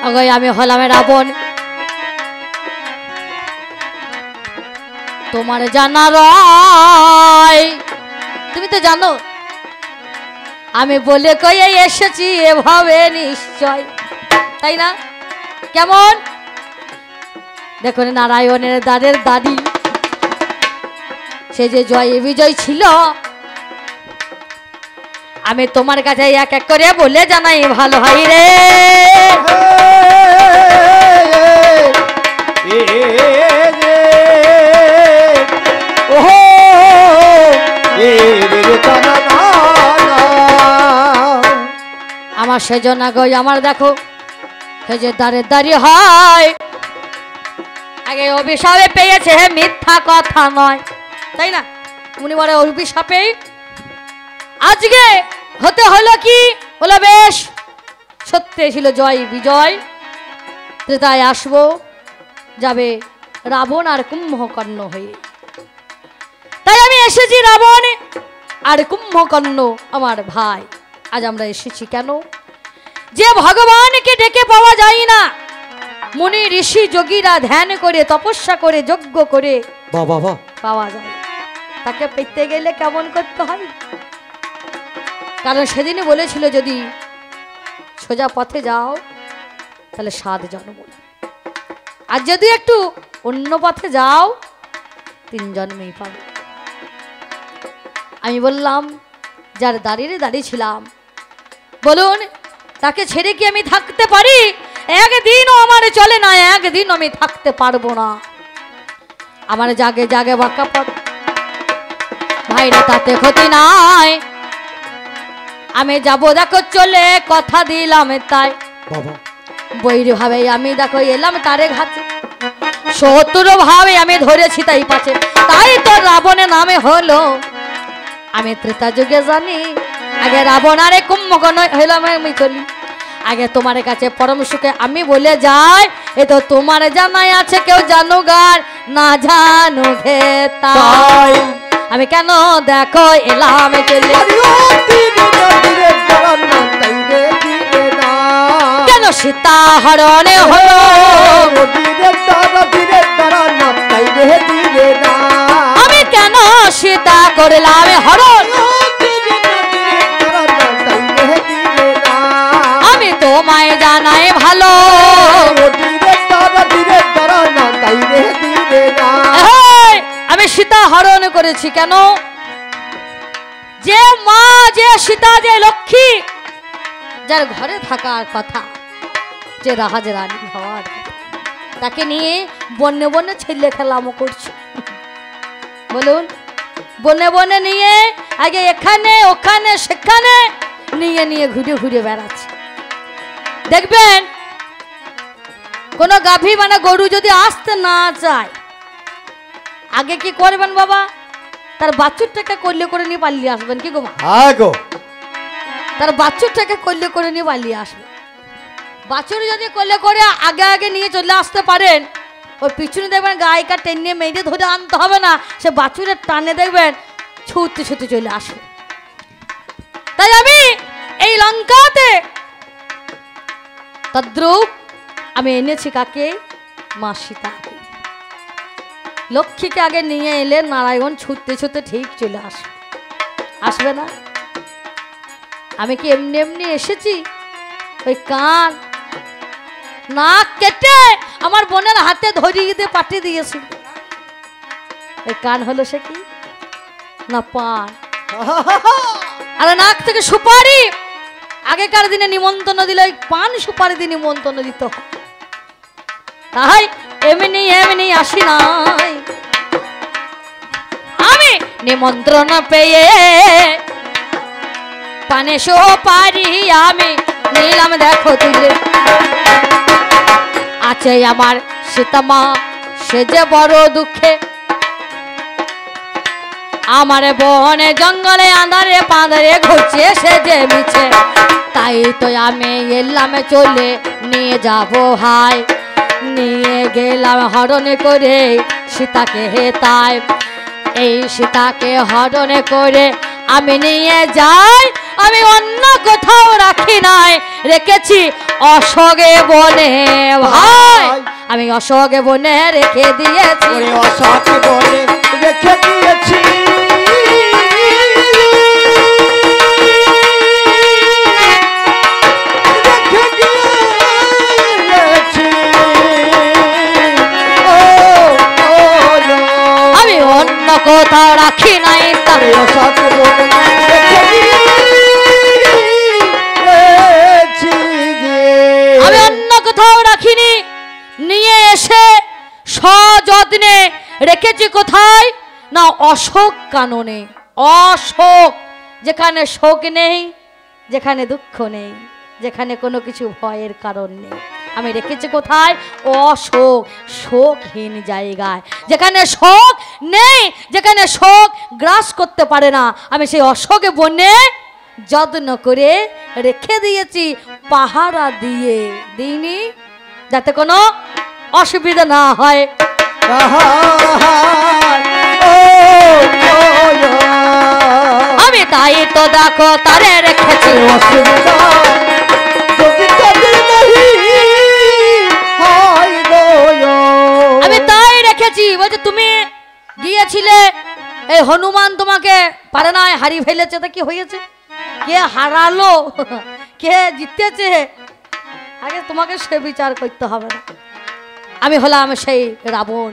अगय आमी हलाम रावण तुम्हार जाना रय तुमी तो जानो आमी बोले कये एसेछि एभावे निश्चय ताई ना केमन देखो नारायणेर दारेर दादी से जे जय विजय छिलो आमी तोमार काछे एक एक करे बोले जानाई भालो हई रे आमार सेजना गई आमार देखो हे जे दारे दारी हय आगे अभिशापे पेयेछे मिथ्या कथा नय ताई ना उनि बड़े अभिशापे आज के होते हलो कि बोला बेश सत्य छिलो जय विजय त्रेताय आसबो जाबे रावण और कुम्भकर्ण हये ताई आमी एसेछि रावण और कुम्भकर्ण आमार भाई आज आमरा एसेछि केन जे भगवान के डेके पावा जाय ना मुनि ऋषि जोगीरा ध्यान करे तपस्या करे यज्ञ करे बाबा पावा जाय ताके पेते गेले केमन करते हय कारण सेदिन बोलेछिलो यदि सोजा पथे जाओ ताहले 7 जन्म আর যদি একটু অন্য পথে যাও 3 জন্মেই পাবে আমি বললাম যার দাঁড়িয়ে দাঁড়িয়ে ছিলাম বলুন তাকে ছেড়ে কি আমি থাকতে পারি একদিনও আমার চলে না একদিন আমি থাকতে পারবো না আমার জাগে জাগে বাঁকা পথ ভাইরা তাতে ক্ষতি নাই আমি যাব দেখো চলে কথা দিলাম তাই বাবা বৈরি ভাবে আমি দেখো এলাম তারে ঘাটে শত্রু ভাবে আমি ধরেছি তাই পাছে তাই তো রাবণের নামে হলো আমি ত্রেতা যুগে জানি আগে রাবণ আরে কুম্ভকর্ণ হলাম আমি চলি আগে তোমার কাছে পরম সুখে আমি বলে যাই এ তো তোমার জানাই আছে কেউ জানুগার না জানো গে তাই আমি কেন দেখো এলাম চলে কেন সীতা হরণে হলো আমি কেন সীতা করলাম হরণ আমি তোমায় জানাই ভালো আমি সীতা হরণ করেছি কেন যে মা যে সীতা যে লক্ষ্মী যার ঘরে থাকার কথা যে রাজ রানী হওয়ার তাকে নিয়ে বনে বনে ছেলে খেলামো করছে বলুন বনে বনে নিয়ে আগে এখানে ওখানে সেখানে নিয়ে নিয়ে ঘুরে ঘুরে বেড়াচ্ছে দেখবেন কোন গাভী মানে গরু যদি আসতে না চায় আগে কি করবেন বাবা তার বাছুরটাকে কল্লে করে নিয়ে পালিয়ে আসবেন কি গো মা হ্যাঁ গো তার বাছুরটাকে কল্লে করে নিয়ে পালিয়ে আসবে বাছুর যদি কল্লে করে আগে আগে নিয়ে চলে আসতে পারেন ওই পিছনে দেখবেন গায়িকা টেনে মেরে ধরে আনতে হবে না সে বাছুরের টানে দেখবেন ছুটতে ছুটতে চলে আসবে তাই আমি এই লঙ্কাতে তদ্রূপ আমি এনেছি কাকে মা সীতা লক্ষ্মীকে আগে নিয়ে এলে নারায়ণ ছুটতে ছুটতে ঠিক চলে আসবে আসবে না আমি কি এমনি এমনি এসেছি ওই কান নাক কেটে আমার বোনের হাতে ধরিয়ে দিয়ে পাঠিয়ে দিয়েছি ওই কান হলো সে কি না পান আর নাক থেকে সুপারি আগেকার দিনে নিমন্ত্রণ দিলে ওই পান সুপারি দিয়ে নিমন্ত্রণ দিত তাই এমনি এমনি আসি নাই আমি নিমন্ত্রণ পেয়ে পানে সুপারি আমি নিলাম দেখো তুলে আছে আমার সীতামা সে যে বড় দুঃখে আমার বনে জঙ্গলে আঁধারে পাঁধারে ঘুরছে সে যে মিছে তাই তো আমি এলাম চলে নিয়ে যাব হাই নিয়ে গেলাম হরণে করে সীতাকে তাই এই সীতাকে হরণে করে আমি নিয়ে যাই আমি অন্য কোথাও রাখি নাই রেখেছি অশোকে বনে ভাই আমি অশোকে বনে রেখে দিয়েছি অশোকে বনে রেখে দিয়েছি আমি অন্য কোথাও রাখি নাই তারে অশোকে বনে রেখে দিয়েছি আমি অন্য কোথাও রাখিনি নিয়ে এসে সযত্নে রেখেছি কোথায় না অশোক কাননে অশোক যেখানে শোক নেই যেখানে দুঃখ নেই যেখানে কোনো কিছু ভয়ের কারণ নেই আমি রেখেছি কোথায় অশোক শোকহীন জায়গায় যেখানে শোক নেই যেখানে শোক গ্রাস করতে পারে না আমি সেই অশোকে বনে যত্ন করে রেখে দিয়েছি পাহারা দিয়ে দিইনি যাতে কোনো অসুবিধা না হয় আমি তাই তো দেখো তারে রেখেছি আমি তাই রেখেছি বলছে তুমি গিয়েছিলে এই হনুমান তোমাকে পারে না হারিয়ে ফেলেছে তা কি হয়েছে কে হারালো কে জিতেছে আগে তোমাকে সে বিচার করতে হবে না আমি হলাম সেই রাবণ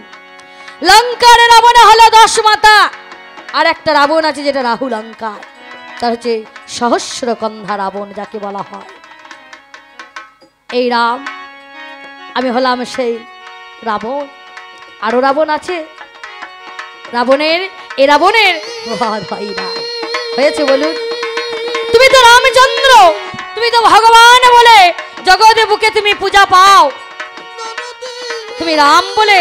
লঙ্কার রাবণে হলো 10 মাথা আর একটা রাবণ আছে যেটা রাহু লঙ্কার তার হচ্ছে সহস্রকন্ধা রাবণ যাকে বলা হয় এই রাম আমি হলাম সেই রাবণ আরো রাবণ আছে রাবণের এ রাবণের হয়েছে বলুন তুমি তো রামচন্দ্র তুমি তো ভগবান বলে জগতে বুকে তুমি পূজা পাও তুমি রাম বলে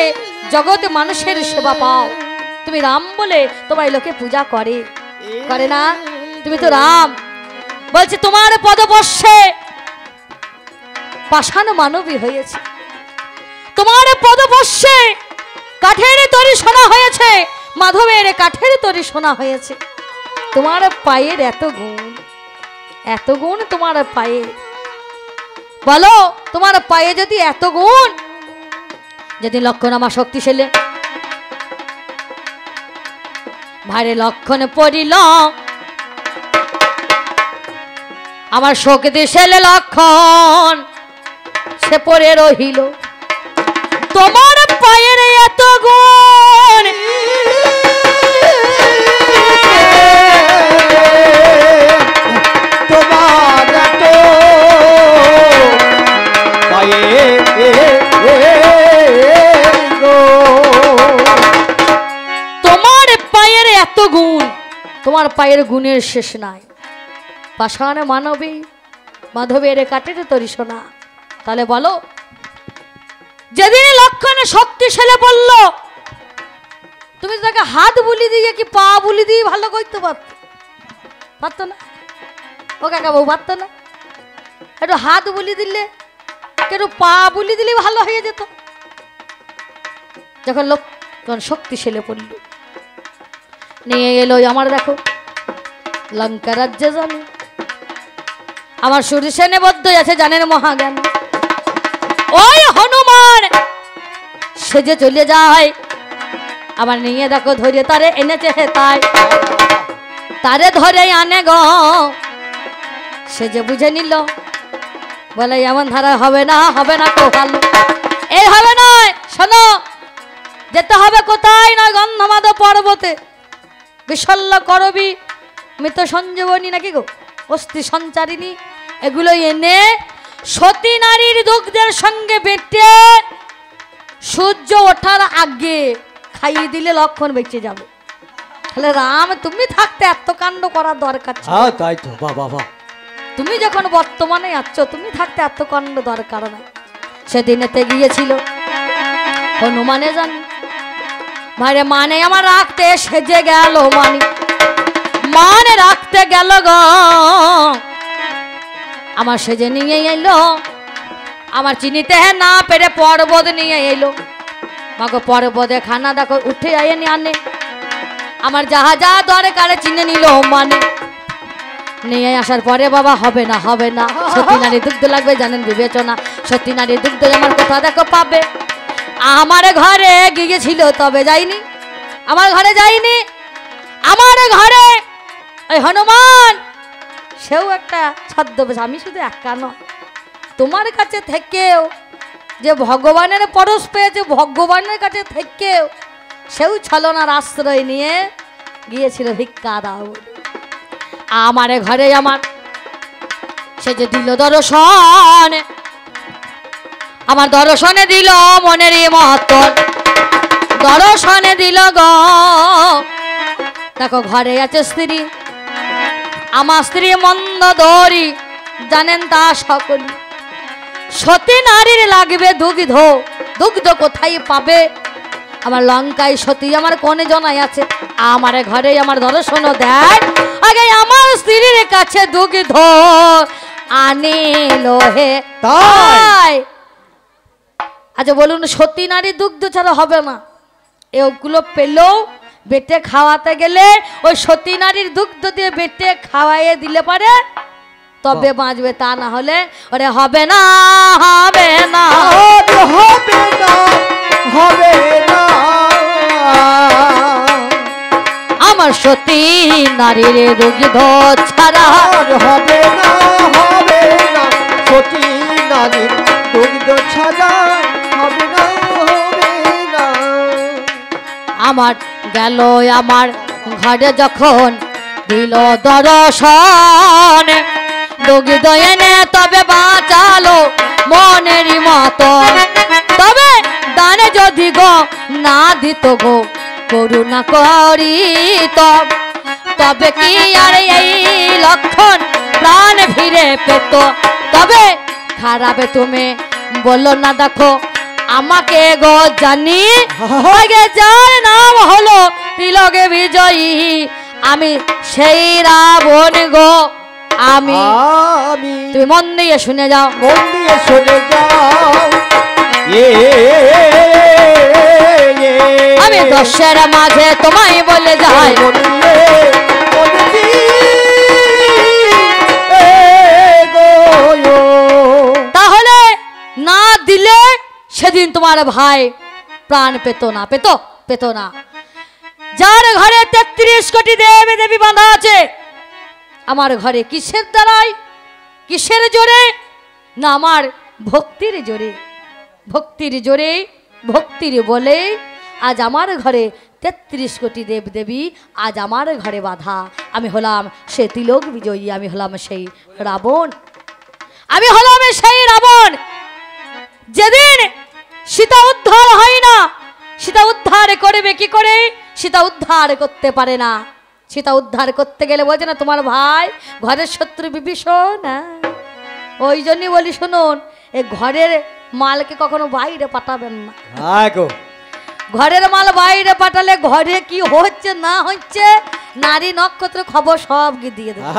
জগতে মানুষের সেবা পাও তুমি রাম বলে তোমার লোকে পূজা করে করে না তুমি তো রাম বলছে তোমার পদপস্যে পাষাণ মানবী হয়েছে তোমার পদপস্যে কাঠের তৈরি সোনা হয়েছে মাধবের কাঠের তৈরি সোনা হয়েছে তোমার পায়ের এত গুণ তোমার পায়ে বলো তোমার পায়ে যদি এত গুণ যদি লক্ষণ আমার শক্তিশালী ভাইরে লক্ষণে পড়িল আমার শক্তিশালী লক্ষণ সে পড়ে রহিল তোমার পায়ের এত গুণ তোমার তো পায়ে তোমার পায়ের এত গুণ তোমার পায়ের গুণের শেষ নাই পাষাণ মানবী মাধবের কাঠের তৈরি সোনা তাহলে বলো যেদিন লক্ষণে শক্তিশালী বলল তুমি তাকে হাত বুলি দিয়ে কি পা বুলি দিয়ে ভালো করতে পারতো না ও কাকা বউ পারতো না একটু হাত বুলি দিলে একটু পা বুলি দিলে ভালো হয়ে যেত যখন লক্ষণ শক্তিশালী পড়ল নিয়ে এলো আমার দেখো লঙ্কা রাজ্যে জানো আমার সুরসেনে বদ্ধ আছে জানেন মহাজ্ঞান ওই হনুমান সে যে চলে যায় আবার নিয়ে দেখো ধরে তারে এনেছে হে তাই তারে ধরে আনে গো সে যে বুঝে নিল বলে এমন ধারা হবে না কোহালো এই হবে নয় শোনো যেতে হবে কোথায় না গন্ধমাদ পর্বতে বিশল্য করবি মৃত সঞ্জীবনী নাকি গো অস্থি সঞ্চারিণী এগুলো এনে সতী নারীর দুগ্ধের সঙ্গে বেটে সূর্য ওঠার আগে খাইয়ে দিলে লক্ষণ বেঁচে যাবে তাহলে রাম তুমি থাকতে এত কাণ্ড করার দরকার ছিল তাই তো বাবা তুমি যখন বর্তমানে আছো তুমি থাকতে এত কাণ্ড দরকার নাই সেদিনেতে গিয়েছিল হনুমানে জানি ভাইরে মানে আমার রাখতে সেজে গেল মানে রাখতে গেল গো আমার সেজে নিয়ে এলো আমার চিনিতে না পেরে পর্বত নিয়ে এলো মাগো পর্বতে খানা দেখো উঠে আনে আমার যাহা যা দরকার চিনে নিল নিয়ে আসার পরে বাবা হবে না হবে না, সতী নারী দুগ্ধ লাগবে জানেন বিবেচনা, সতী নারী দুগ্ধ আমার কোথা দেখো পাবে। আমার ঘরে গিয়েছিল তবে যাইনি, আমার ঘরে যাইনি, আমার ঘরে ওই হনুমান সেও একটা ছদ্মবেশ, আমি শুধু একা নয় তোমার কাছে থেকেও যে ভগবানের পরশ পেয়েছে, ভগবানের কাছে থেকেও সেও ছলনার আশ্রয় নিয়ে গিয়েছিল ভিক্ষা দাও। আমার ঘরে আমার সে যে দিল দর্শন, আমার দর্শনে দিল মনের মতন, দর্শনে দিল গো। দেখো ঘরে আছে স্ত্রী, আমার স্ত্রী মন্দ দরি জানেন তা সকলে, সতী নারীর লাগবে দুগ্ধ, দুগ্ধ কোথায় পাবে? আমার লঙ্কায় সতী আমার কোনে জনাই আছে, আমার ঘরে আমার দর্শন দেয়, আগে আমার স্ত্রীর কাছে দুগ্ধ আনিল হে। তাই আচ্ছা বলুন, সতী নারী দুগ্ধ ছাড়া হবে না, এগুলো পেলেও বেটে খাওয়াতে গেলে ওই সতী নারীর দুগ্ধ দিয়ে বেটে খাওয়াইয়ে দিলে পারে তবে বাঁচবে, তা না হলে ওরে হবে না হবে না হবে না হবে না। আমার সতী নারীর দুগ্ধ ছাড়া হবে না হবে না, সতী নারীর দুগ্ধ ছাড়া হবে না হবে না। আমার গেল আমার ঘরে যখন দিল দর্শন, দুগ্ধ এনে তবে বাঁচালো মনের মতন, তবে দানে যদি গো না দিত গো করুণা করিত, তবে কি আর এই লক্ষণ প্রাণ ফিরে পেত? তবে খারাপে তুমি বললো না, দেখো আমাকে গো জানি, আগে যার নাম হলো তিলকে বিজয়ী, আমি সেই রাবণ গো আমি। তুমি মন দিয়ে শুনে যাও, মন দিয়ে শুনে যাও, আমি দশের মাঝে তোমায় বলে যাই, তাহলে না দিলে সেদিন তোমার ভাই প্রাণ পেত না, পেত পেত না। যার ঘরে ৩৩ কোটি দেবী দেবী বাঁধা আছে, আমার ঘরে কিসের দ্বারাই, কিসের জোরে? না আমার ভক্তির জোরে, ভক্তির জোরে, ভক্তির বলে আজ আমার ঘরে ৩৩ কোটি দেব দেবী আজ আমার ঘরে বাঁধা। আমি হলাম সে তিলক বিজয়ী, আমি হলাম সেই রাবণ, আমি হলাম সেই রাবণ। যেদিন সীতা উদ্ধার হয় না, সীতা উদ্ধার করবে কি করে? সীতা উদ্ধার করতে পারে না, সীতা উদ্ধার করতে গেলে বলছে না তোমার ভাই ঘরের শত্রু বিভীষণ, ওই জন্যই বলি শুনুন, এই ঘরের মালকে কখনো বাইরে পাঠাবেন না। ঘরের মাল বাইরে পাঠালে ঘরে কি হচ্ছে না হচ্ছে নারী নক্ষত্র খবর সব দিয়ে দেবে।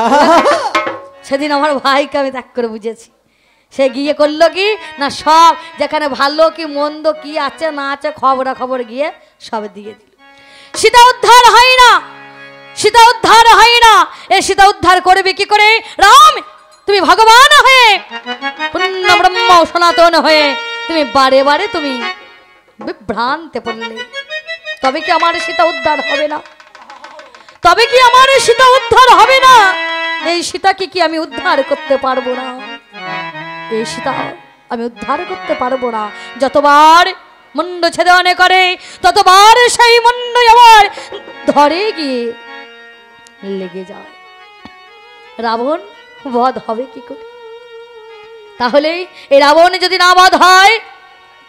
সেদিন আমার ভাইকে আমি ত্যাগ করে বুঝেছি, সে গিয়ে করলো কি না সব যেখানে ভালো কি মন্দ কি আছে না আছে খবর গিয়ে সব দিয়ে দিল। সীতা উদ্ধার হয় না, সীতা উদ্ধার হয় না। এ সীতা উদ্ধার করবে কি করে? রাম তুমি ভগবান হয়ে পূর্ণ ব্রহ্ম সনাতন হয়ে তুমি বারে বারে তুমি বিভ্রান্তে পড়লে, তবে কি আমার সীতা উদ্ধার হবে না? তবে কি আমার সীতা উদ্ধার হবে না? এই সীতাকে কি আমি উদ্ধার করতে পারবো না? এই সীতা আমি উদ্ধার করতে পারবো না। যতবার মুন্ড ছেদন করে ততবার সেই মুন্ড আমার ধরে গিয়ে লেগে যায়। রাবণ বধ হবে কি করে? তাহলে এই রাবণ যদি না বধ হয়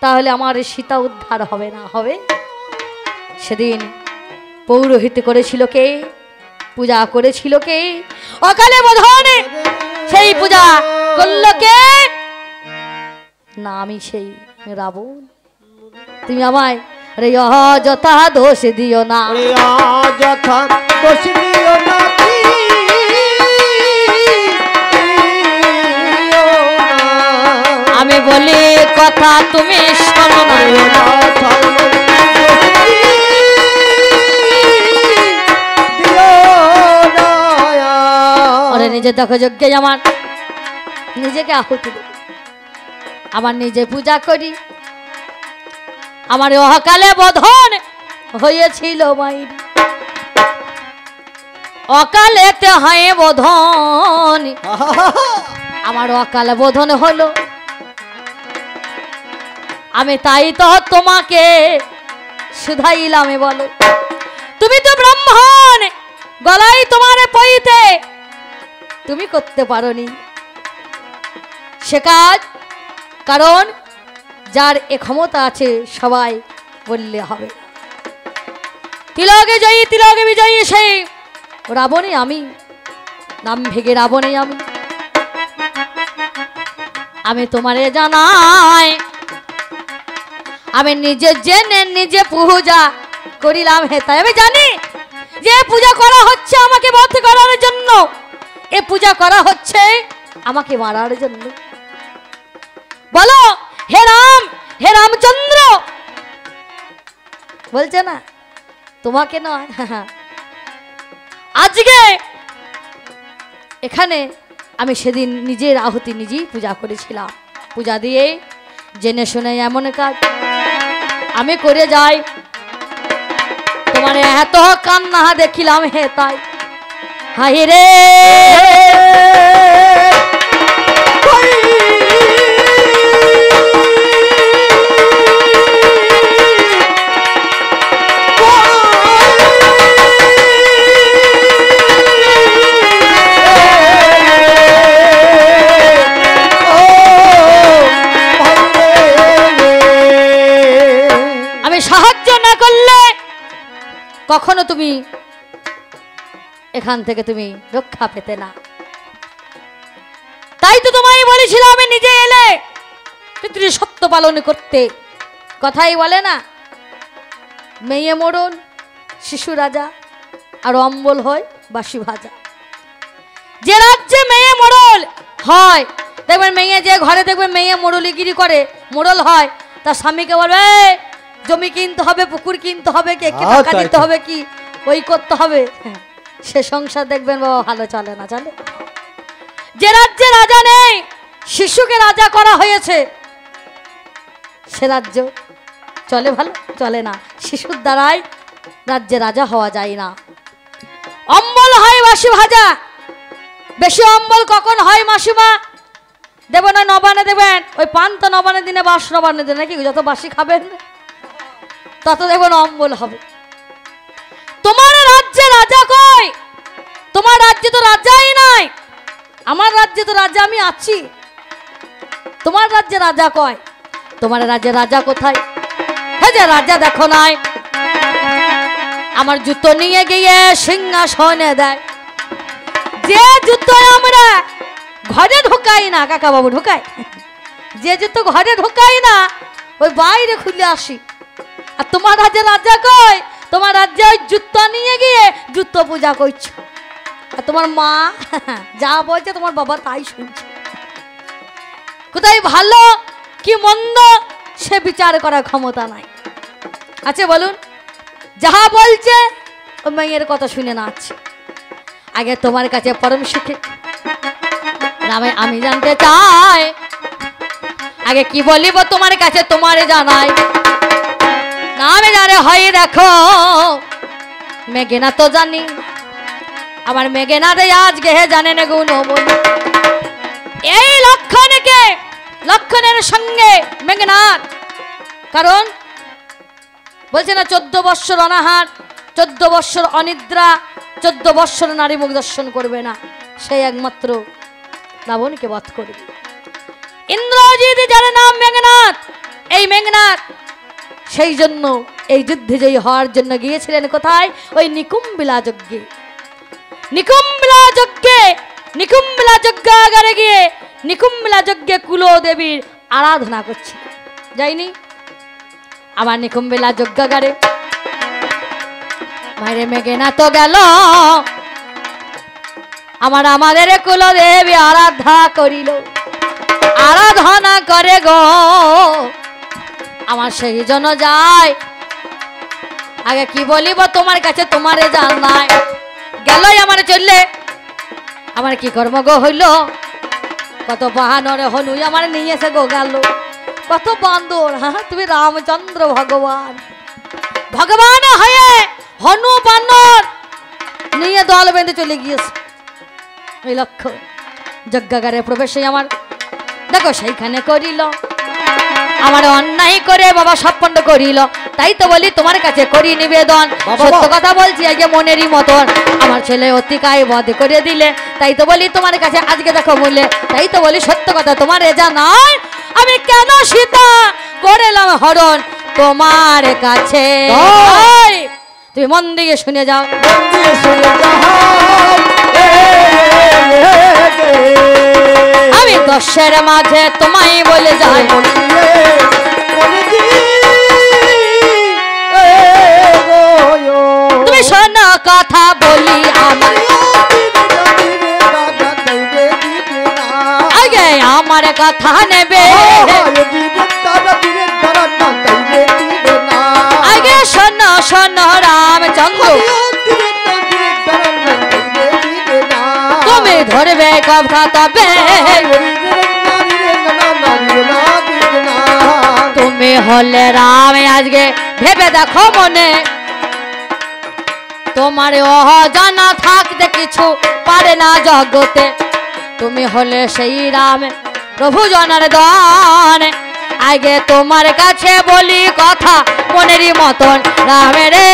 তাহলে আমার সীতা উদ্ধার হবে না। হবে সেদিন পৌরোহিত করেছিল কে? পূজা করেছিল কে? অকালে বোধনে সেই পূজা করল কে? না আমি সেই রাবণ। তুমি আমায় রে অযথা দোষ দিও না, অযথা দোষ দিও না, আমি বলি কথা তুমি শোনো না। যে দেখো যজ্ঞে আমার নিজেকে আহুতি দেব, আমার নিজে পূজা করি। আমার অকালে বোধন হয়েছিল মায়ের, অকালেতে হয় বোধন, আমার অকাল বোধন হলো। আমি তাই তো তোমাকে শুধাইলাম, বলো তুমি তো ব্রাহ্মণ, গলায় তোমার পইতে তুমি করতে পারোনি সে কাজ, কারণ যার এ ক্ষমতা আছে সবাই বললে হবে। তিলকে জয়ী তিলকে বিজয়ী সেই রাবণী আমি, নাম ভেগে রাবণী আমি। আমি তোমারে জানাই, আমি নিজে জেনে নিজে পূজা করিলাম হে, তাই আমি জানি যে পূজা করা হচ্ছে আমাকে বধ করার জন্য, এ পূজা করা হচ্ছে আমাকে মারার জন্য। বলো হে রাম, হে রামচন্দ্র, বলছে না তোমাকে নয়। আজকে এখানে আমি সেদিন নিজের আহুতি নিজেই পূজা করেছিলাম, পূজা দিয়ে জেনে শুনে এমন কাজ আমি করে যাই। তোমার এত কান্না দেখিলাম হে তাই, হাই রে কখনো তুমি এখান থেকে তুমি রক্ষা পেতে না। তাই তো তোমায় বলেছিলাম আমি নিজে এলে পিতৃ সত্য পালন করতে। কথাই বলে না মেয়ে মোড়ল শিশু রাজা আর অম্বল হয় বাসি ভাজা। যে রাজ্যে মেয়ে মোড়ল হয় দেখবেন, মেয়ে যে ঘরে দেখবেন মেয়ে মোড়লিগিরি করে মোড়ল হয়, তার স্বামীকে বলবে জমি কিনতে হবে, পুকুর কিনতে হবে, কে কি টাকা দিতে হবে, কি ওই করতে হবে, সে সংসার দেখবেন বাবা ভালো চলে না। চলে যে রাজ্যে রাজা নেই, শিশুকে রাজা করা হয়েছে, সে রাজ্য চলে ভালো চলে না। শিশুর দ্বারাই রাজ্যে রাজা হওয়া যায় না। অম্বল হয় বাসি ভাজা, বেশি অম্বল কখন হয় মাসিমা দেব না নবানে দেবেন, ওই পান তো নবানের দিনে বাস নবানের দিনে নাকি, যত বাসি খাবেন তত দেখবেন অম্বল হবে। তোমার রাজ্যে রাজা কই? তোমার রাজ্যে তো রাজাই নাই, আমার রাজ্যে তো রাজা আমি আছি। তোমার রাজ্যে রাজা কয়? তোমার রাজ্যে রাজা কোথায়? হে যে রাজা দেখো নাই, আমার জুতো নিয়ে গিয়ে সিংহাসনে দেয়। যে জুতো আমরা ঘরে ঢোকাই না, কাকা বাবু ঢোকায়, যে জুতো ঘরে ঢোকাই না ওই বাইরে খুলে আসি। আর তোমার রাজ্যে রাজা কই? তোমার রাজ্যে ওই জুতো নিয়ে গিয়ে জুতো পূজা করছো, আর তোমার মা যা বলছে তোমার বাবা তাই শুনছে। কোথায় ভালো কি মন্দ সে বিচার করার ক্ষমতা নাই আছে বলুন? যাহা বলছে ও মেয়ের কথা শুনে নাচছে। আগে তোমার কাছে পরম সুখে নামে আমি জানতে চাই, আগে কি বলিব তোমার কাছে তোমারে জানাই। নামে জানে হয় দেখো মেঘনা তো জানি, আমার মেঘনা রে আজকে জানে না গুণ বলি। এই লক্ষণকে লক্ষণের সঙ্গে মেঘনাথ, কারণ বলছে না 14 বৎসর অনাহার, 14 বৎসর অনিদ্রা, 14 বৎসর নারী মুখ দর্শন করবে না, সেই একমাত্র রাবণকে বধ করবে। ইন্দ্রজিৎ যার নাম মেঘনাথ, এই মেঘনাথ সেই জন্য এই যুদ্ধে জয়ী হওয়ার জন্য গিয়েছিলেন কোথায়? ওই নিকুম্বিলা যজ্ঞে। নিকুম্বিলা যজ্ঞে, নিকুম্বিলা যজ্ঞাগারে গিয়ে নিকুম্বিলা যজ্ঞে কুলদেবীর আরাধনা করছে। যাইনি আবার নিকুম্বিলা যজ্ঞাগারে বাইরে মেঘনা তো গেল, আমাদের কুলদেবী আরাধনা করিল, আরাধনা করে গো আমার সেই জন্য যায়। আগে কি বলিব তোমার কাছে তোমারে জানাই, গেলই আমার চললে আমার কি কর্ম গো হইল, কত বাহানরে হনু আমার নিয়েছে গো গেল, কত বান্দর। হ্যাঁ তুমি রামচন্দ্র ভগবান, ভগবান হয়ে হনু বানর নিয়ে দল বেঁধে চলে গিয়েছে। এই লক্ষ্য যজ্ঞাগারে প্রবেশে আমার দেখো সেইখানে করিল, আমার অন্যায় করে বাবা সম্পন্ন করিল। তাই তো বলি তোমার কাছে করি নিবেদন, সত্য কথা বলছি আজকে মনেরই মতন আমার ছেলে অতিকায় বধ করে দিলে। তাই তো বলি তোমার কাছে আজকে দেখো মূল্যে, তাই তো বলি সত্য কথা তোমার এজা নয়, আমি কেন সীতা করেলাম হরণ তোমার কাছে। তুমি মন দিয়ে শুনে যাও, আমি দশের মাঝে তোমায় বলে যাই, তুমি শোনো কথা বলি আমার, আগে আমার কথা নেবে, আগে শোনো শোনো রামচন্দ্র, তুমি ধরবে কথা তবে, তুমি হলে রাম আজকে ভেবে দেখো মনে, তোমার অজানা থাকতে কিছু পারে না জগতে, তুমি হলে সেই রাম প্রভু জনার্দন, আগে তোমার কাছে বলি কথা মনেরই মতন রামের রে।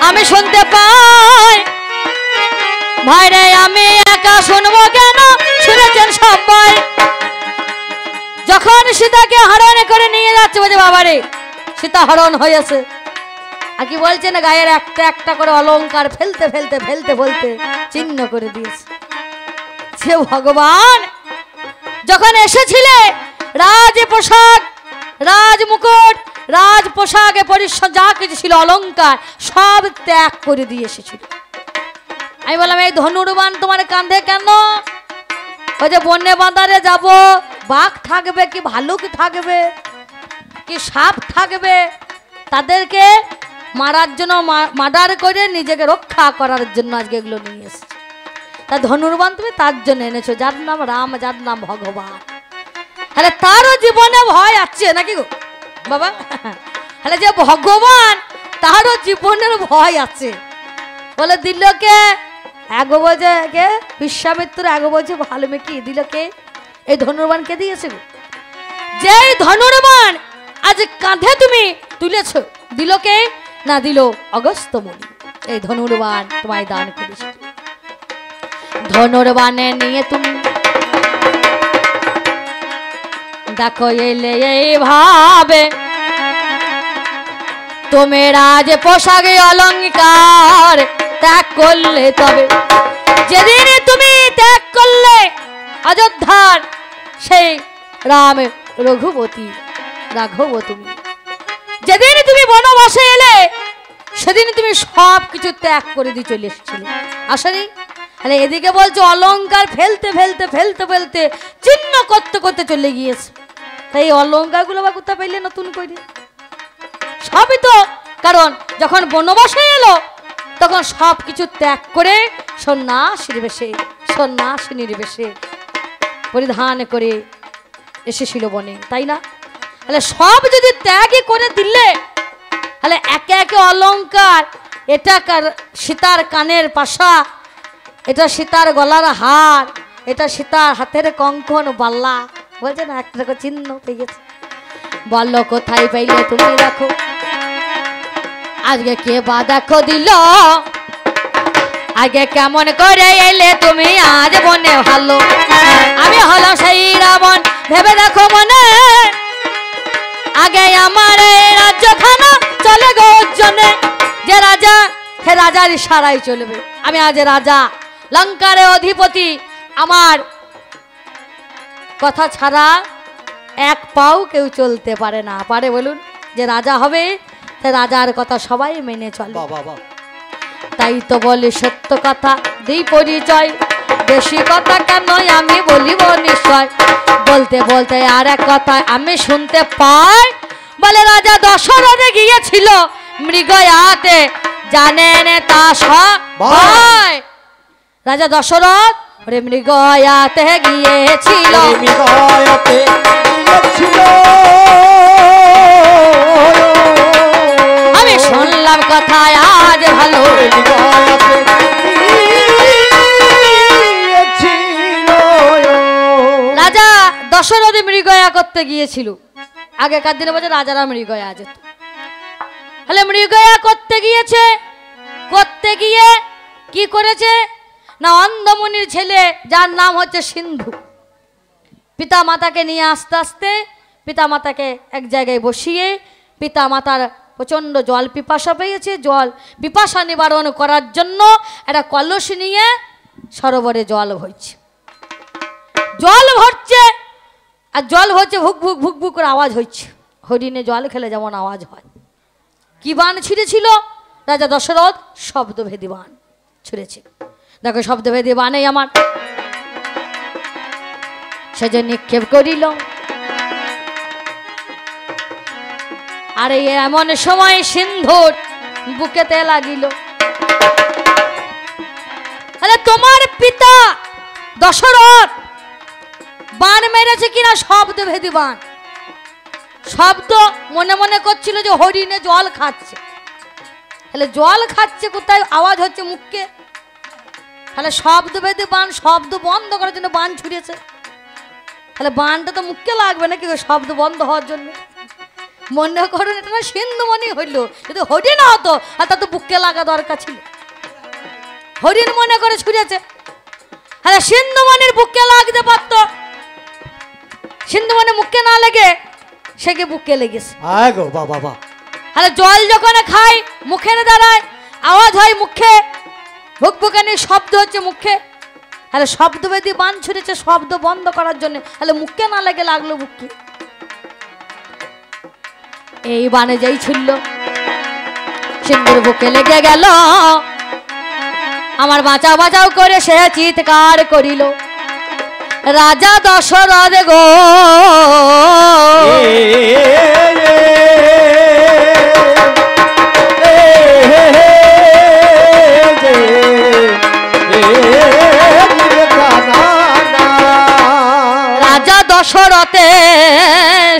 আমি শুনতে পাই ভাইরে, আমি একা শুনবো কেন, শুনেছেন সবাই। যখন সীতাকে হরণ করে নিয়ে যাচ্ছে বলছে বাবারে সীতা হরণ হয়েছে, আর কি বলছে না গায়ের একটা একটা করে অলংকার ফেলতে ফেলতে ফেলতে ফেলতে চিহ্ন করে দিয়েছে। সে ভগবান যখন এসেছিলে রাজ পোশাক, রাজ মুকুট, রাজ পোশাকে পরিশ্রম যা কিছু ছিল অলংকার সব ত্যাগ করে দিয়ে এসেছিল। আমি বললাম এই ধনুর্বান তোমার কাঁধে কেন? ওই যে বন্যে বাঁধারে যাব, বাঘ থাকবে কি ভালুক থাকবে কি সাপ থাকবে, তাদেরকে মারার জন্য মার্ডার করে নিজেকে রক্ষা করার জন্য আজকে এগুলো নিয়ে এসেছে। তা ধনুর্বান তুমি তার জন্য এনেছো যার নাম রাম, যার নাম ভগবান। তাহলে তারও জীবনে ভয় আছে নাকি গো বাবা? তাহলে যে ভগবান তারও জীবনের ভয় আছে। বলে দিল কে? এগো বলছে কে? বিশ্বামিত্র। এগো বলছে বাল্মীকি। দিল কে? এই ধনুর্বানকে দিয়েছে গো। যেই ধনুর্বান আজ কাঁধে তুমি তুলেছ, দিল কে? না দিল অগস্ত্য মুনি। এই ধনুর্বান তোমায় দান করেছে। ধনুর্বানে নিয়ে তুমি দেখো এলে এইভাবে, তুমি রাজ পোশাকে অলংকার ত্যাগ করলে, তবে যেদিন তুমি ত্যাগ করলে অযোধ্যার সেই রাম রঘুপতি রাঘব, তুমি যেদিন তুমি বনবাসে এলে সেদিন তুমি সব কিছু ত্যাগ করে দিয়ে চলে এসেছিলে, আসেনি? তাহলে এদিকে বলছো অলংকার ফেলতে ফেলতে ফেলতে ফেলতে চিহ্ন করতে করতে চলে গিয়েছে। তাই অলংকারগুলো বা কোথা পাইলে নতুন করে? সবই তো কারণ যখন বনবাসে এলো তখন সব কিছু ত্যাগ করে সন্ন্যাসীর বেশে, সন্ন্যাসিনীর বেশে পরিধান করে এসেছিল বনে, তাই না? তাহলে সব যদি ত্যাগই করে দিলে, তাহলে একে একে অলংকার, এটা সীতার কানের পাশা, এটা সীতার গলার হার, এটা সীতার হাতের কঙ্কন বাল্লা, বলছে না একটা চিহ্ন পেয়ে গেছে। বললো কোথায় পাইলে তুমি রাখো, আজকে কে বা দেখো দিল, আগে কেমন করে এলে তুমি আজ বনে ভালো, আমি হলো সেই রাবণ ভেবে দেখো মনে, আগে আমার এই রাজ্যখানা চলে গো জনে, যে রাজা সে রাজার ইশারায় চলবে। আমি আজ রাজা, লঙ্কারে অধিপতি, আমার কথা ছাড়া এক পাও কেউ চলতে পারে না। পারে বলুন? যে রাজা হবে সে রাজার কথা সবাই মেনে চলে। তাই তো বলে সত্য কথা দিই পরিচয়, বেশি কথা কেন আমি বলিব নিশ্চয়। বলতে বলতে আর এক কথা আমি শুনতে পাই, বলে রাজা দশরথে গিয়েছিল মৃগয়াতে, জানেন তা সবাই। রাজা দশরথ ওরে মৃগয়াতে গিয়েছিল, মৃগয়াতে গিয়েছিল, আমি শুনলাম কথা আজ ভালো। মৃগয়াতে গিয়েছিল। রাজা দশরথে মৃগয়া করতে গিয়েছিল। আগেকার দিনে বলছে রাজারা মৃগয়া যেত। তাহলে মৃগয়া করতে গিয়েছে, করতে গিয়ে কি করেছে না, অন্ধমুনির ছেলে যার নাম হচ্ছে সিন্ধু, পিতা মাতাকে নিয়ে আস্তে আস্তে পিতা মাতাকে এক জায়গায় বসিয়ে, পিতা মাতার প্রচণ্ড জল পিপাসা পেয়েছে, জল পিপাসা নিবারণ করার জন্য একটা কলস নিয়ে সরোবরে জল ভরছে। জল ভরছে আর জল ভরছে, ভুক ভুক ভুক ভুক করে আওয়াজ হচ্ছে, হরিণে জল খেলে যেমন আওয়াজ হয়। কি বান ছিঁড়েছিল রাজা দশরথ? শব্দভেদী বান ছুঁড়েছে। দেখো শব্দভেদী বানে আমার সে যে নিক্ষেপ করিল। আর এমন সময় সিন্ধুর বুকেতে লাগিল। আরে তোমার পিতা দশরথ বান মেরেছে কিনা শব্দভেদী বান। শব্দ মনে মনে করছিল যে হরিণে জল খাচ্ছে। তাহলে জল খাচ্ছে কোথায়? আওয়াজ হচ্ছে মুখকে। তাহলে শব্দভেদী বান, শব্দ বন্ধ করার জন্য বান ছুড়েছে। তাহলে বানটা তো মুখকে লাগবে না কি শব্দ বন্ধ হওয়ার জন্য? মনে করুন এটা না সিন্ধুমণি হইল, যদি হরিণ হতো আর তা তো বুকে লাগা দরকার ছিল। হরিণ মনে করে ছুড়েছে, তাহলে সিন্ধুমণির বুকে লাগতে পারত। সিন্ধুমণি মুখে না লেগে সে কি বুকে লেগেছে। তাহলে জল যখন খায় মুখের দ্বারায় আওয়াজ হয় মুখে, ভুকভুকানির শব্দ হচ্ছে মুখে। তাহলে শব্দভেদী বান ছুড়েছে শব্দ বন্ধ করার জন্য, তাহলে মুখে না লেগে লাগলো বুকে। এই বানে যেই ছুড়ল সিন্ধুর বুকে লেগে গেল, আমার বাঁচাও বাঁচাও করে সে চিৎকার করিল, রাজা দশরথ গো রাজা দশরথে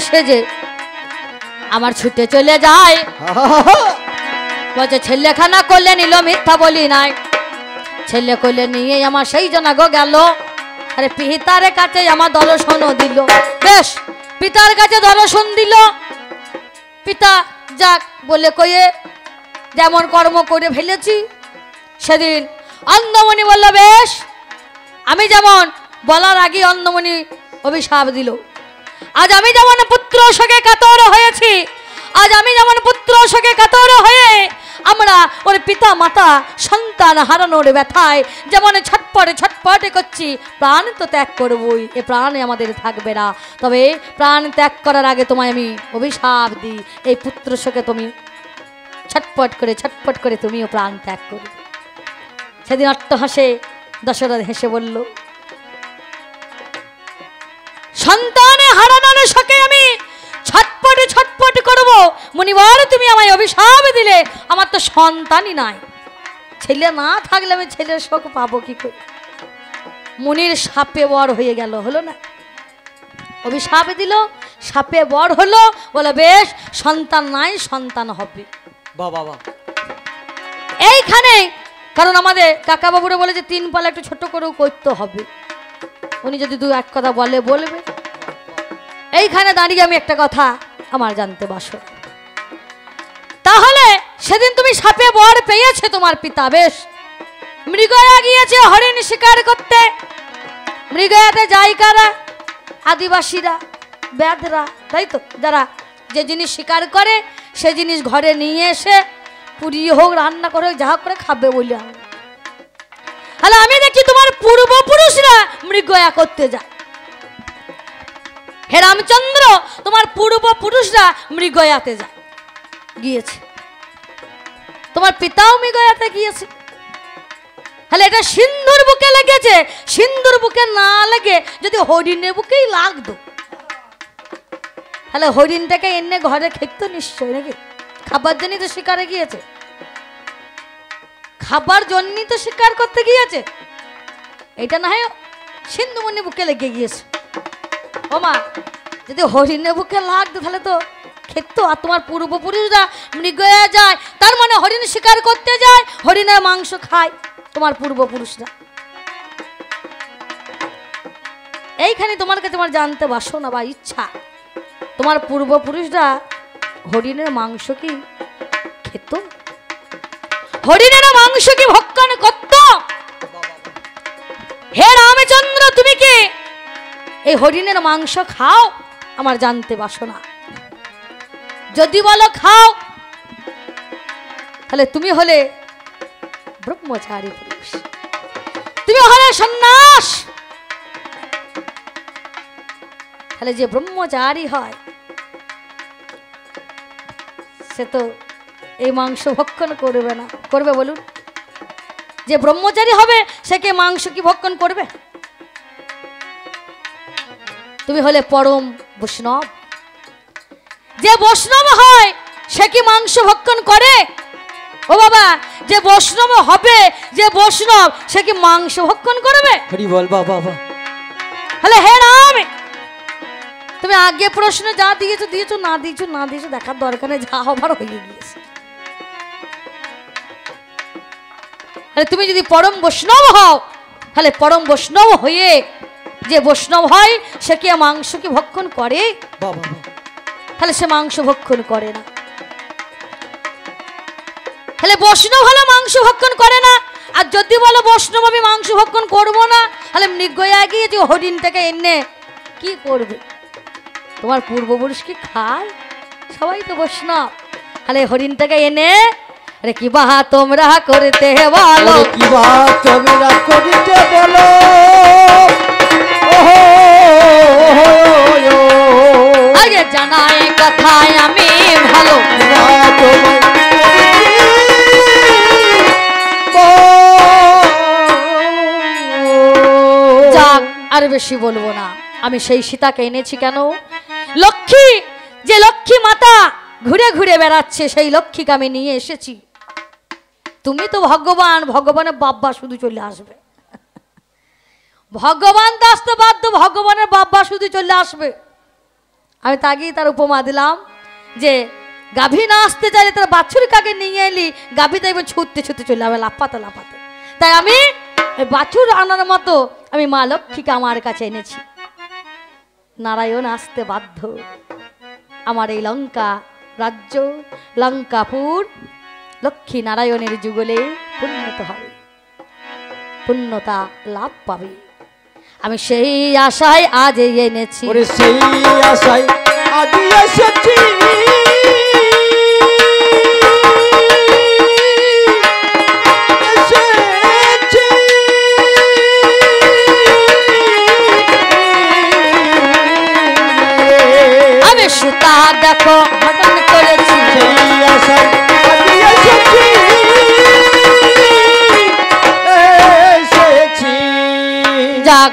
সেজে আমার ছুটে চলে যায়। বলছে ছেলেখানা করলে নিল, মিথ্যা বলি নাই, ছেলে করলে নিয়ে আমার সেই জনা গো গেল। আরে পিতার কাছে আমার দর্শনও দিল। বেশ, পিতার কাছে দর্শন দিল। পিতা যাক বলে কয়ে যেমন কর্ম করে ফেলেছি। সেদিন অন্ধমণি বলল বেশ, আমি যেমন বলার আগে অন্ধমণি অভিশাপ দিল। আজ আমি যেমন পুত্র শোকে কাতর হয়েছি, আজ আমি যেমন পুত্র শোকে কাতর হয়ে আমরা ওর পিতা মাতা সন্তান হারানোর ব্যথায় যেমন ছটপটে ছটপটে করছি, প্রাণ তো ত্যাগ করবই, এ প্রাণে আমাদের থাকবে না। তবে প্রাণ ত্যাগ করার আগে তোমায় আমি অভিশাপ দিই, এই পুত্র শোকে তুমি ছটপট করে তুমিও প্রাণ ত্যাগ করবে। সেদিন অট্টহাসে দশরথ হেসে বলল, সন্তানে হারানোর শোকে আমি ছটপট করব, মুনিবার তুমি আমায় অভিশাপ দিলে, আমার তো সন্তানই নাই, ছেলে না থাকলে আমি ছেলের শোক পাবো কি করে? মুনির সাপে বর হয়ে গেল, হলো না? অভিশাপ দিল, সাপে বর হলো, বলে বেশ সন্তান নাই, সন্তান হবে। বাবা এইখানে কারণ আমাদের কাকা বাবুরা বলে যে 3 পালা একটু ছোট করেও করতে হবে, উনি যদি দু এক কথা বলবে। এইখানে দাঁড়িয়ে আমি একটা কথা আমার জানতে বাসো, তাহলে সেদিন তুমি সাপে বর পেয়েছে তোমার পিতা, বেশ মৃগয়া গিয়েছে হরিণ শিকার করতে। মৃগয়াতে যায় কারা? আদিবাসীরা, ব্যাধরা, তাই তো, যারা যে জিনিস শিকার করে সে জিনিস ঘরে নিয়ে এসে পুড়িয়ে হোক রান্না করে হোক যা করে খাবে বলে। তাহলে আমি দেখি তোমার পূর্বপুরুষরা মৃগয়া করতে যায়। হে রামচন্দ্র, তোমার পূর্বপুরুষরা মৃগয়াতে গিয়েছে, তোমার পিতাও মৃগয়াতে গিয়েছে। তাহলে এটা সিন্ধুর বুকে লেগেছে, সিন্ধুর বুকে না লেগে যদি হরিণের বুকেই লাগতো, তাহলে হরিণটাকে এনে ঘরে খেত নিশ্চয় নাকি? খাবার জন্যই তো শিকারে গিয়েছে, খাবার জন্যই তো শিকার করতে গিয়েছে। এটা না হয় সিন্ধুমণি বুকে লেগে গিয়েছে। ও মা, যদি হরিণের বুকে লাগতো তাহলে তো খেত। আর তোমার পূর্বপুরুষরা মৃগয়া যায়, তার মানে হরিণ শিকার করতে যায়, হরিণের মাংস খায় তোমার পূর্বপুরুষরা। এইখানে তোমার কাছে আমার জানতে বাসনা বা ইচ্ছা, তোমার পূর্বপুরুষরা হরিণের মাংস কি খেত? হরিণের মাংস কি ভক্ষণ করত? হে রামচন্দ্র, তুমি কি এই হরিণের মাংস খাও? আমার জানতে বাসনা। যদি বলো খাও, তাহলে তুমি হলে ব্রহ্মচারী পুরুষ, তুমি হলে সন্ন্যাস। তাহলে যে ব্রহ্মচারী হয় সে তো এই মাংস ভক্ষণ করবে না। করবে বলুন? যে ব্রহ্মচারী হবে সে কি মাংস কি ভক্ষণ করবে? তুমি হলে পরম বৈষ্ণব। যে বৈষ্ণব হয় সে কি মাংস ভক্ষণ করে? ও বাবা, যে বৈষ্ণব হবে, যে বৈষ্ণব, সে কি মাংস ভক্ষণ করবে? হরি বল বাবা। হলে হে রাম, তুমি আগে প্রশ্ন যা দিয়েছো দিয়েছো, না দিয়েছো না দিয়েছো, দেখার দরকার নেই, যা হবার হয়ে গিয়েছে। তাহলে তুমি যদি পরম বৈষ্ণব হও, তাহলে পরম বৈষ্ণব হয়ে যে বৈষ্ণব হয় সে কি মাংস কি ভক্ষণ করে? তাহলে সে মাংস ভক্ষণ করে না। তাহলে বৈষ্ণব হলে মাংস ভক্ষণ করে না। আর যদি বলো বৈষ্ণব আমি মাংস ভক্ষণ করবো না, তাহলে মৃগয়া গিয়ে যে হরিণটাকে এনে কি করবে? তোমার পূর্বপুরুষ কি খায়? সবাই তো বৈষ্ণব। তাহলে হরিণটাকে এনে, আরে কি বাহা তোমরা করতে বলো, কি বাহা তোমরা করতে বলো, আগে জানাই কথায় আমি ভালো, যাক আর বেশি বলবো না। আমি সেই সীতাকে এনেছি কেন? লক্ষ্মী, যে লক্ষ্মী মাতা ঘুরে ঘুরে বেড়াচ্ছে, সেই লক্ষ্মীকে আমি নিয়ে এসেছি। তুমি তো ভগবান, ভগবানের বাব্বা শুধু চলে আসবে। ভগবান তো আসতে বাধ্য, ভগবানের বাব্বা শুধু চলে আসবে। আমি তাকেই তার উপমা দিলাম যে গাভী না আসতে চাইলে তার বাছুর কাকে নিয়ে এলি, গাভী তাই ছুটতে ছুটতে চলে যাবে, লাফাতে লাফাতে। তাই আমি বাছুর আনার মতো আমি মা লক্ষ্মীকে আমার কাছে এনেছি। নারায়ণ আসতে বাধ্য, আমার এই লঙ্কা রাজ্য, লঙ্কাপুর লক্ষ্মী নারায়ণের যুগলে পূর্ণত হবে, পূর্ণতা লাভ পাবে। আমি সেই আশায় আজ এনেছি, সেই আশায় আজ এসেছি। আমি সুতা দেখো হটন করেছি, সেই আশায় আজ এসেছি। যাক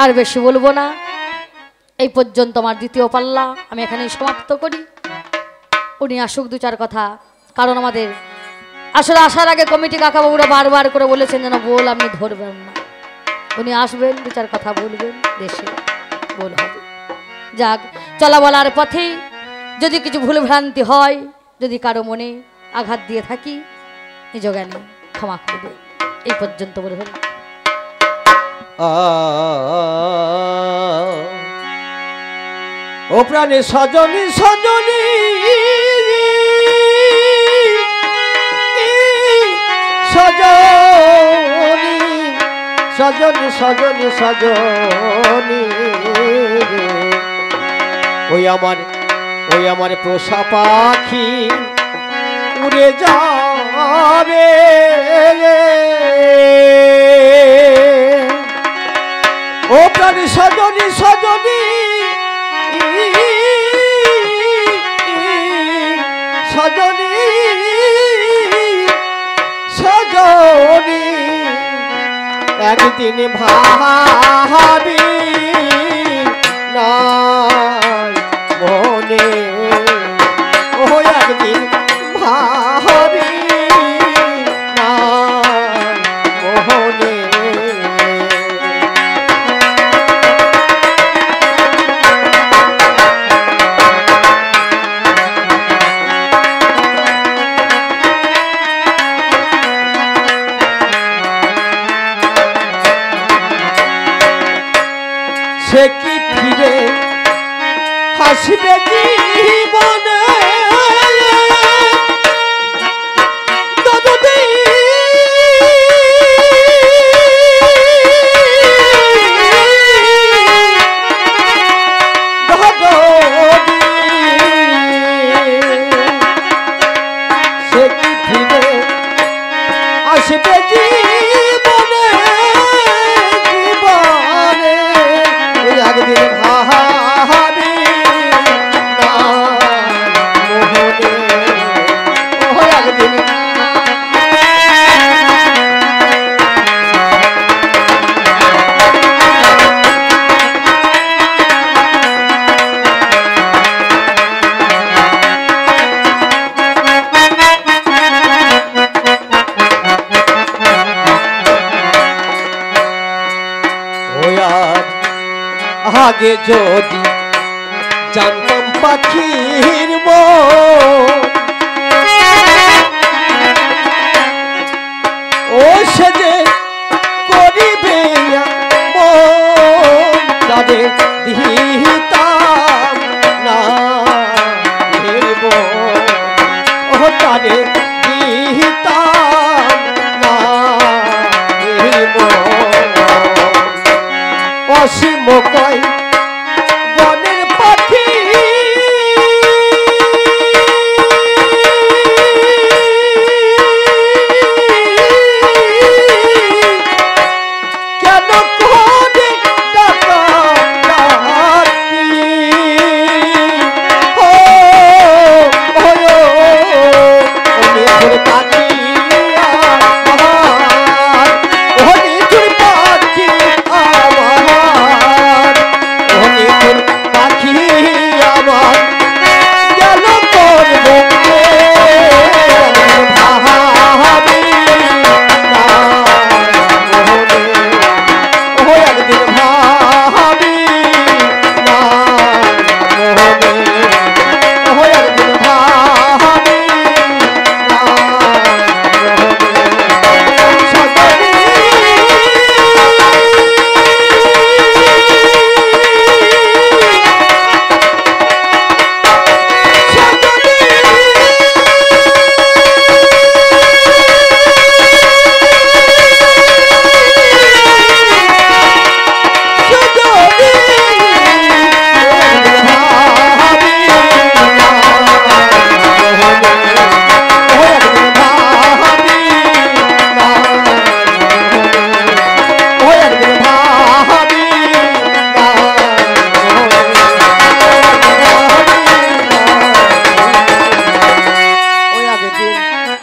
আর বেশি বলবো না। এই পর্যন্ত আমার দ্বিতীয় পাল্লা আমি এখানেই সমাপ্ত করি। উনি আসুক দু চার কথা, কারণ আমাদের আসলে আসার আগে কমিটি কাকাবাবুরা বারবার করে বলেছেন যেন বল আপনি ধরবেন না। উনি আসবেন, দু চার কথা বলবেন, দেশে বল হবে। যাক, চলা বলার পথে যদি কিছু ভুল ভ্রান্তি হয়, যদি কারো মনে আঘাত দিয়ে থাকি, নিজ জ্ঞানে ক্ষমা করবে। এই পর্যন্ত বলে হল। ও প্রাণে সজনী সজনী সজনী সজনী সজনী সজনী, ওই আমার পোষা পাখি উড়ে যাবে, ও প্রাণী সজনী সজনী একদিন ভাবি নাই মনে ও একদিন ভাবি নাই মনে সে কি ফিরে হাসবে জীবনে সে কি ফিরে আসবে জীবনে জীবনে একদিন ভাবি না মোহনে ও একদিন আগে যদি জানতাম পাখির ও সে যে করিবে তাদের দিতাম না ও তাদের দিতাম না অসীম কয়